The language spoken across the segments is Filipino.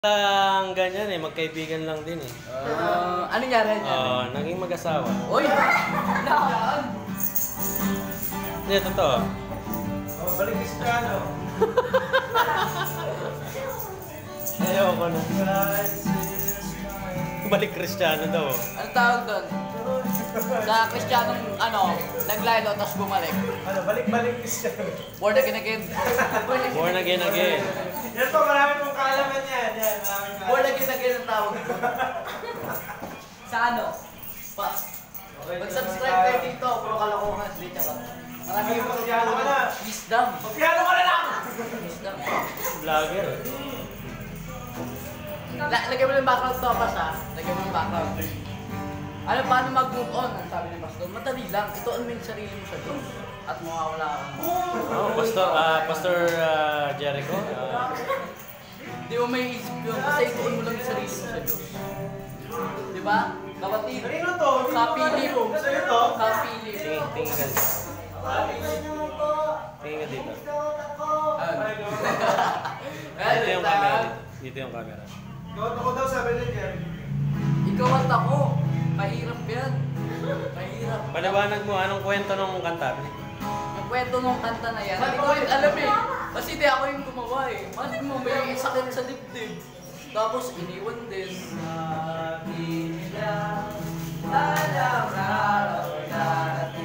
Lang ganyan eh, magkaibigan lang din eh. Ano nangyari niya? Naging mag-asawa. Uy! Nakakaan! Hindi, totoo. Balik Cristiano. Ayoko na. Balik Cristiano daw. Ano tawag doon? Sa Cristiano, naglaylo tapos bumalik. Balik Cristiano. Born again. Born again. Yan po, marami pong kaalaman yan. Born again ang tawag. Sa ano? Mag-subscribe kayo dito, puro kalokohan. Marami yung Cristiano ka na. wisdom. Cristiano ka na lang! Wisdom. Vlogger. Lagyan mo yung background to, Pas ha? Lagyan mo yung background. Ano, paano mag-move on? Ang sabi ni Pastor, madali lang. Ituon mo yung sarili mo sa Diyos. At mawawala ka. Pastor Jericho. Hindi mo may isip yun. Kasi ituon mo lang yung sarili mo sa Diyos. Diba? Kapatid. Kanino to? Kapilip. Sa'yo to? Kapilip. Tingin ka. Tingin ka dito. Dito yung camera. Dito yung camera. Gawat ako daw, sabi ni Jerry. Ikaw at ako. Mahirap yan. Mahirap. Paliwanag mo, anong kwento ng kanta? Yung kwento ng kanta na yan. Hindi ko rin alam eh. Kasi di ako yung gumawa eh. Mali mo, may sakit sa dibdib. Tapos iniwan din.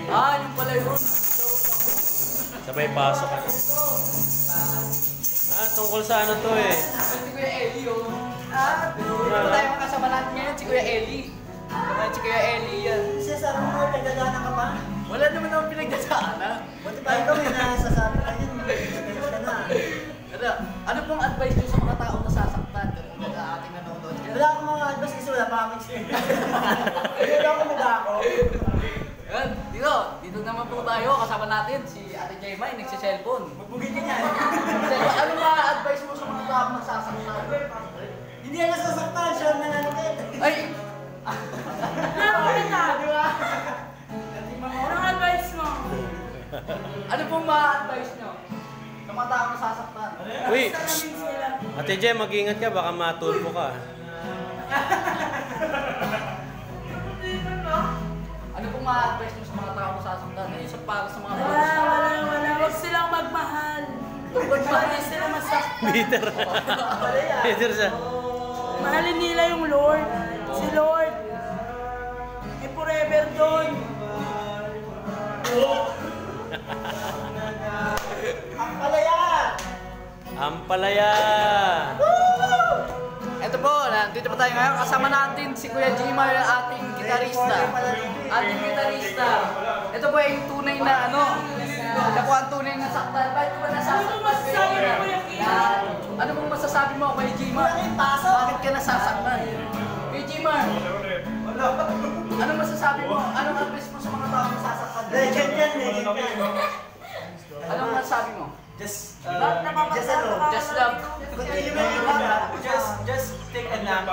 Yung pala yun. Sabay pasok ka. Tungkol sa ano to eh. Si Kuya Eli yun. Ito tayo makasama natin ngayon, si Kuya Eli. Si Kuya Eli yan. Sabi mo, nagdadaanan ka pa? Wala naman naman pinagdadaanan. Buti pa ikaw may nasasabi ka yun. Ano pong advice nyo sa mga taong nasasaktan? Kung ating nanonood yan. Wala akong mga advice kasi wala pa akong experience. Hindi ako nag-ako. Yan, dito naman po tayo. Kasama natin si Ate Jaymay, nagsiselfon. Magbugin ka niyan. Ano mga advice mo sa mga taong nasasaktan? Hindi yan nasasaktan, siya ang nananakit. Ay! Nakakita ka, Di ba? anong advice mo? Ano pong mga advice nyo sa mga taong nasasaktan? Uy! Salamin sila. Ate Jem, mag-ingat ka, baka matulpo ka. Ano pong mga advice nyo sa mga taong nasasaktan? Ano yung para sa mga Wala. Huwag silang magmahal. Huwag sila masaktan. Bitter. Bitter siya. Mahalin nila yung Lord. Si Lord. Eh, forever doon. Ang palaya! Ampalaya! Ito po, nandito pa tayo ngayon. Kasama natin si Kuya Jimar, ating gitarista. Ating gitarista. Ito po yung tunay na Ako ang tunay na saktan. Bakit ko ba nasasaktan? Ano pong masasabi mo kay Jimar? Bakit ka nasasaktan? Kuya Jimar, anong masasabi mo? Anong advice mo sa mga tao nasasaktan? Legend yan, legend yan. Anong masasabi mo? Just Just love. Continue mo yung love. Just take a nap.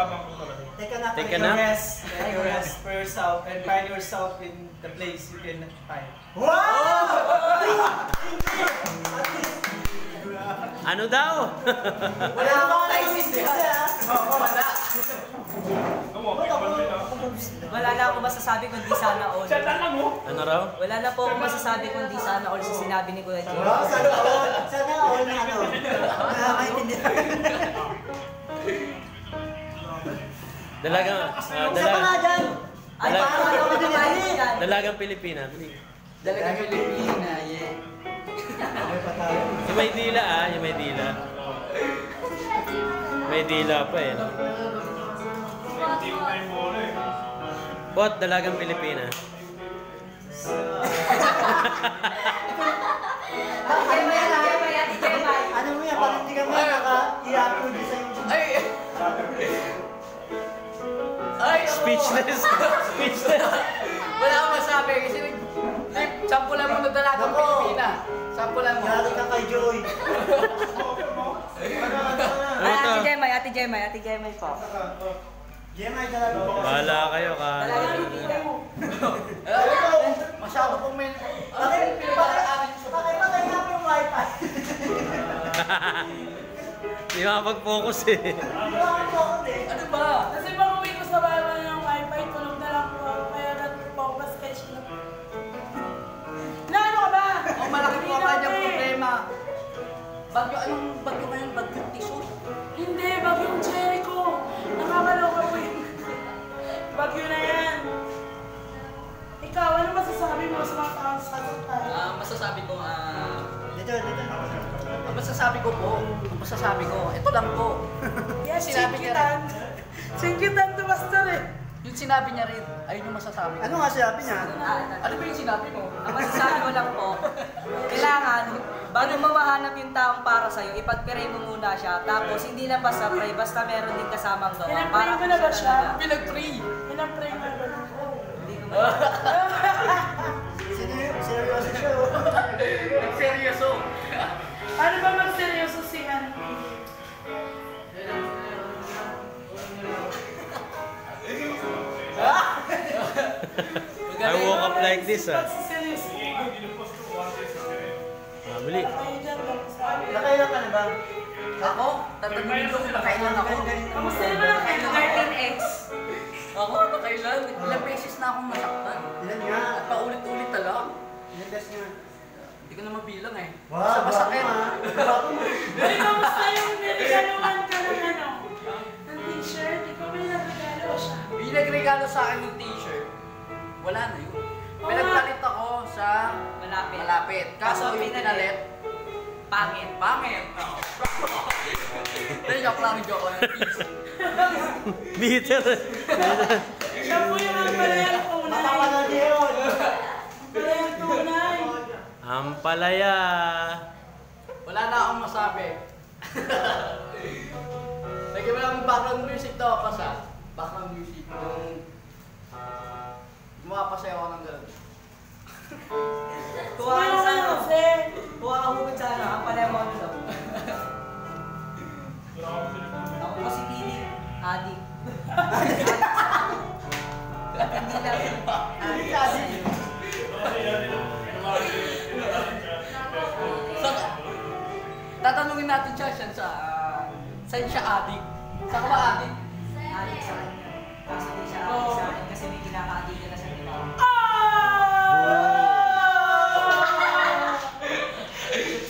Take a nap. Take a nap. Rest for yourself and find yourself in the place you can find. Wow! Ano daw? Wala akong naintindihan. Wala. Wala na akong masasabi kundi sana all. Ano raw? Wala na po akong masasabi kundi sana all sa sinabi ni Kuya Jim. Sana all. Sana all na ano. Nakakaintindihan. Dalagang, Isa pa nga dyan. Ay, parang ano ka din. Dalagang Pilipina. Dalagang Pilipina, yeah. Yung may dila yung may dila. May dila pa eh. No? Bot, dalagang Pilipina. Ano mo yan? Parang hindi ka mo naka-i-upload sa YouTube. Ay! Speechless. Speechless. Wala akong masabi kasi sampulan mo na dalagang Pilipina. Sampulan mo. Yari ka kay Joy. Ano Ate Jemay po. Gemay talaga. Bahala kayo ka. Dalagang Pilipina. Masyado pong may... Bakit nga po yung wifi? Hindi makapag-focus eh. Ano ba? Kasi pag uwi ko sa bahay ng wifi, tulog na lang po. Kaya nag-focus sketch na. Na ano ka ba? Ang malaki po ang kanyang problema. Bagyo, anong bagyo ngayon? Bagyo tisod? Hindi, bagyong Jericho. Nakakaloka po yun. Bagyo na yan. Ikaw, ano masasabi mo sa mga tao sa tatay? Masasabi ko, Dito. ang masasabi ko, ito lang po. Yes, Sinabi niya singkitan. Singkitan to Pastor eh. Yung sinabi niya rin, ayun yung masasabi ko. Ano nga sinabi niya? Ano ba yung sinabi mo? Ang masasabi ko lang po, kailangan, bago mo mahanap yung taong para sa'yo, ipag-pray mo muna siya. Tapos, hindi lang basta pray, basta meron din kasamang gawa. Pinag-pray mo na ba siya? Pinag-pray. Pinag-pray mo na ba? Hindi ko Seryoso siya. Seryoso. Paano ba mag-seryoso si ano? I woke up like this ah. Seryoso. Bili. Ay, dyan lang. Sabi. Nakailan ka na ba? Ako? Tatanungin ko kung nakailan ako. Kamusta naman ang kailan? 13X. Ako? Nakailan? Ilang beses na akong nasaktan. Ilan nga? At paulit-ulit na lang. Ilan beses nga? Hindi ko na mabilang eh. Wow, Sa masakit. Ay, kamusta yung niligaluhan ka ng ano? Ng t-shirt? Ikaw may nagregalo siya. May nagregalo sa akin ng t-shirt. Wala na yun. Pinagpalit ako sa malapit. Kaso yung pinalit, Pangit. pangit. Joke lang. Bitter. Siya po yung ang palayang tunay. Mapapanood yun! Palayang tunay. Ampalaya. Wala na akong masabi. Lagyan mo lang yung background music to, Pasa. Background music. Gumapasayaw ako ng gano'n. Kuha ka Ano sa ka kasi? Kuha ka hugod sa ano, ang pala mo ano daw. Ako po si Pili, adik. Hindi lang. Adik. Tatanungin natin siya sa saan siya adik. Saan ka ba adik? Adik sa kanya. Kaso di siya adik sa akin kasi may kinaka-adik na sa iba.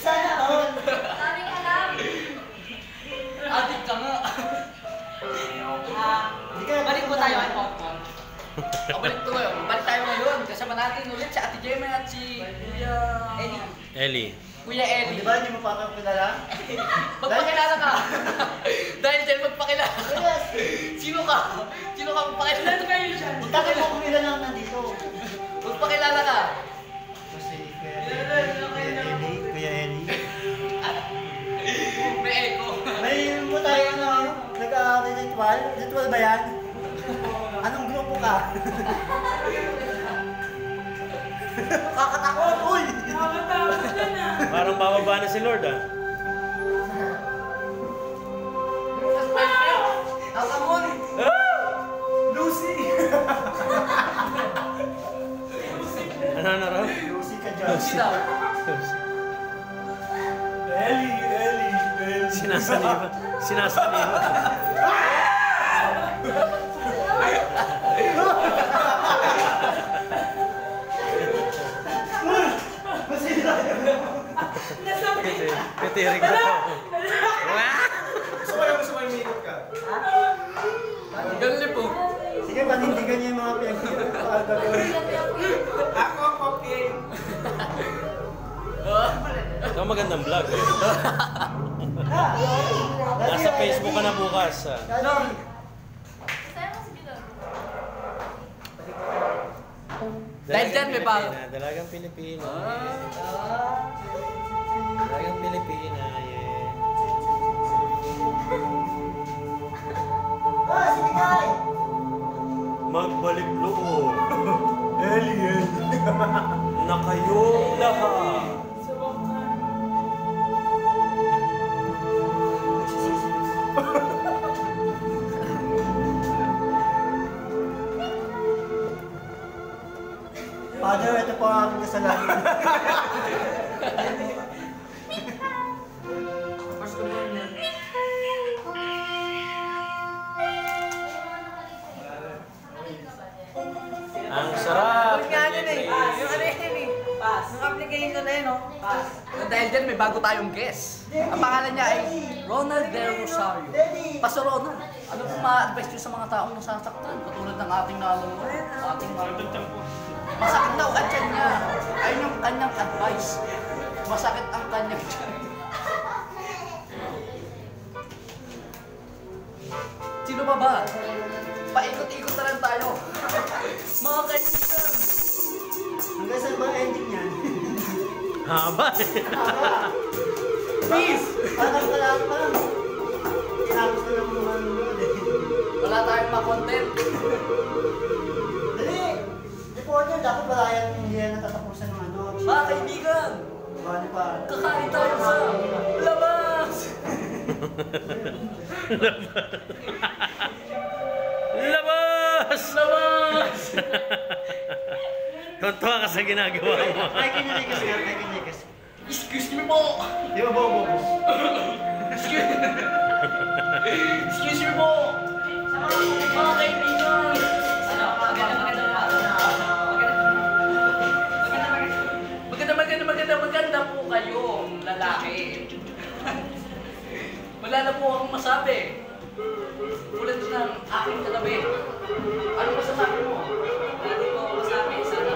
Sana all! Adik ka nga. Balik po tayo kay Popcorn. Balik tayo ngayon. Kasama natin ulit si Ate Gemma at si Eddie. Kuya Eli. Di ba hindi mo pa ako kilala? Magpakilala ka. Dahil dyan magpakilala. Yes! Sino ka? Sino ka magpakilala? Ilan kayo dyan? Bakit mo kung ilan ang nandito? Magpakilala ka. Kasi Kuya Eli. May echo. May mo tayo nag-ritual? Ritual ba yan? Anong grupo ka? Kakatakot! Uy! Nakakatakot na na. Parang bababa na si Lord ah. Nakamon. Lucy! Ano raw? Lucy ka dyan. Lucy daw. Eli! Sinasaniba. Sinasaniba. Pitirik ko to. Gusto mo yung minute ka? Galing po. Sige, panindigan niyo yung mga pinag-gagawin. Ako, okay. Ito magandang vlog eh. Nasa Facebook ka na bukas ah. Dahil dyan, may bago. Dalagang Pilipina. Dalagang Pilipina, yeah. Sige, Kai! Magbalik loob Alien! na kayong lahat. Subok ka. Father, ito po ang aking kasalanan. First ko naman yan. Ang sarap. Yung ano yun eh. Pass. Yung application na yun, no? Pass. Dahil dyan, may bago tayong guest. Ang pangalan niya ay Ronald Del Rosario. Pastor Ronald, ano po ma-advise niyo sa mga taong nasasaktan? Katulad ng ating masakit daw ang tiyan niya. Ayun yung kanyang advice. Masakit ang kanyang tiyan. Sino ba? Paikot-ikot na lang tayo. Mga kaibigan. Hanggang saan ba ang ending niyan? Haba eh. Please! Parang tinapos na lang naman doon eh. Wala tayong ma-content. Dali! Reporter, dapat wala yan hindi yan natatapusan ng ano. Mga kaibigan, Bali pa. kakain tayo sa labas! Labas! Labas! Tontuwa ka sa ginagawa mo. Ay, kinilikas nga, ay kinilikas. Excuse me po! Di ba, bobo? Excuse me po! Mga kaibigan! Maganda po kayo, lalaki. Wala na po akong masabi. Tulad ng aking katabi. Ano masasabi mo? Wala din po ako masabi. Sana.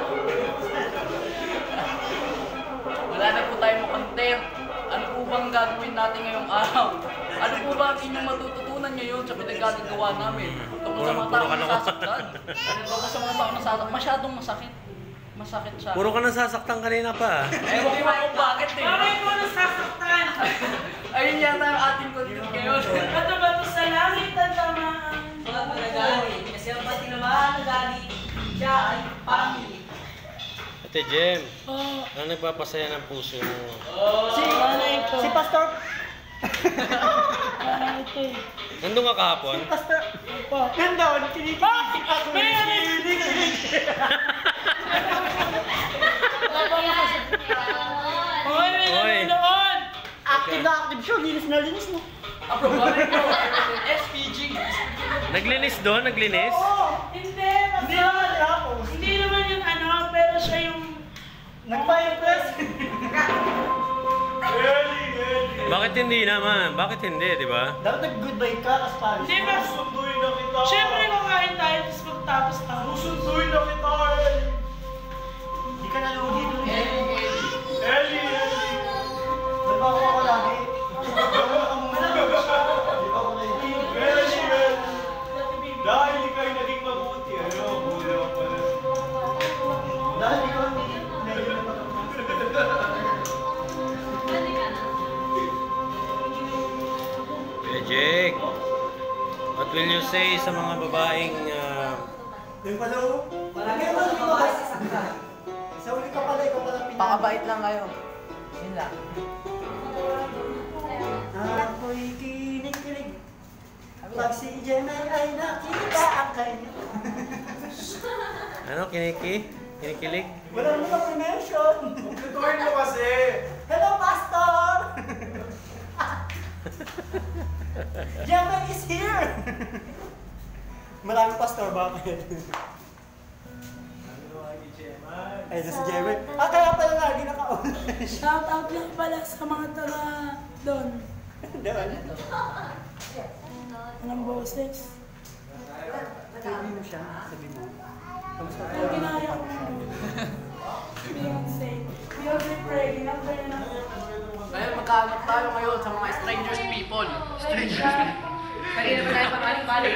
Wala na po tayong makontent. Ano po bang gagawin natin ngayong araw? Ano po ba ang inyong matututunan ngayon sa pinagagawa namin? Tungkol sa mga taong nasasaktan. Tungkol sa mga taong nasasaktan. Masyadong masakit. Masakit siya. Puro ka nasasaktan kanina pa. Ewan ko kung bakit eh. Bakit mo nasasaktan? Ayun yata yung ating content ngayon. Bato-bato sa langit ang tamaan. Wala ko nagalit. Kasi ang pati naman nagalit. Siya ay pangit. Ate Jem, Oh, ano nagpapasaya ng puso mo? Si Pastor, ito eh. Nandun ka kahapon? Pastor, nandun, kinikilig ako. Hoy, may Hoy. nanonood! Active na active siya, linis na linis mo. Aprobado ko. SPG. Naglinis doon? Naglinis? Hindi, Hindi naman ako. hindi naman yung ano, pero siya yung... Nagpa-impress. Bakit hindi naman? Bakit hindi, di ba? Dapat nag-goodbye ka, Kasparis. Hindi ba? Susunduin na kita. Siyempre kakain tayo, tapos pagtapos tayo. Susunduin na kita, Ellie. Hindi ka nalugi doon eh. Ellie. Nagbago ako lagi. Di ba ako na yun? Ellie. Dahil ikaw'y naging mabuti, ano? Huli ako pala. Dahil ikaw medyo Kuya Jake, what will you say sa mga babaeng yung pala oh. Parang ito, hindi ko ba? Sa uli ka pala, ikaw pala pinag- Pakabait lang kayo. Yun lang. Ako'y kinikilig. Pag si Jemel ay nakita ang kanya. ano, kinikilig? Wala mo ka mention. Tutuin mo kasi. Hello, Pastor! Jemel is here! Maraming pastor, bakit? Ay, na si Jemel. Kaya pala lagi naka-online. Shout out lang pala sa mga taga doon. Doon. Anong boses? Sabi mo siya, sabi mo. Kamusta ka? Ang ginaya ko na Beyonce. Beyonce pray. Napray na. Ngayon, magkahanap tayo ngayon sa mga strangers people. Strangers people. Kanina pa tayo pabalik-balik.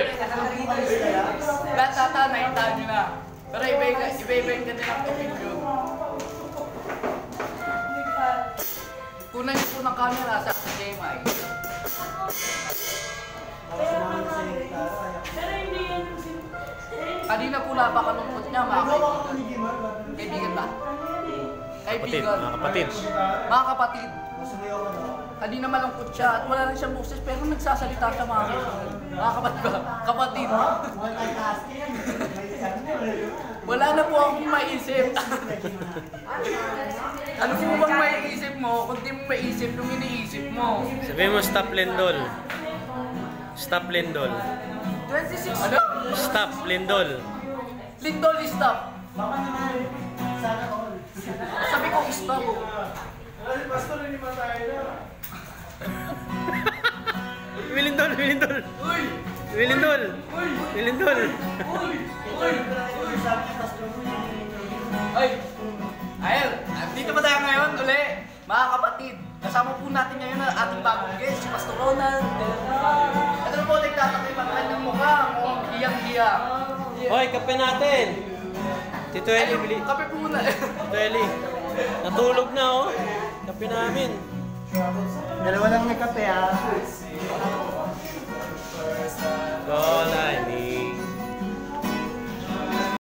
Lahat tata, nahintahan nyo na. Pero iba-iba yung kanilang opinion. Kunan niyo po ng camera sa Gemay. Pero hindi yan yung Kanina po napakalungkot niya, mga kaibigan. Kaibigan ba? Kapatid, Kaibigan. mga kapatid. Mga kapatid. Masumayaw ka na. Kanina malungkot siya at wala lang siyang boses pero nagsasalita siya mga kaibigan. Mga kapatid ba? Kapatid. Multitasking. Wala na po akong maisip. Ano po bang maiisip mo kung di mo maisip yung iniisip mo? Sabihin mo, stop Lindol. Stop Lindol. 26 ano? Stop Lindol. Lindol is stop. Baka naman. Sana all. Sabi ko, stop. Wilindol, Wilindol. Wilindol. Wilindol. Ay! Ayun, dito ba tayo ngayon uli? Mga kapatid, kasama po natin ngayon ang ating bagong guest, si Pastor Ronald. Ito na po, nagtatakip ang kanyang mukha, mukhang hiyang-hiyang. Hoy, kape natin. Tito Eli, bili. Kape po na. Tito Eli. Natulog na oh. Kape namin. Dalawa lang may kape ah. Go, live.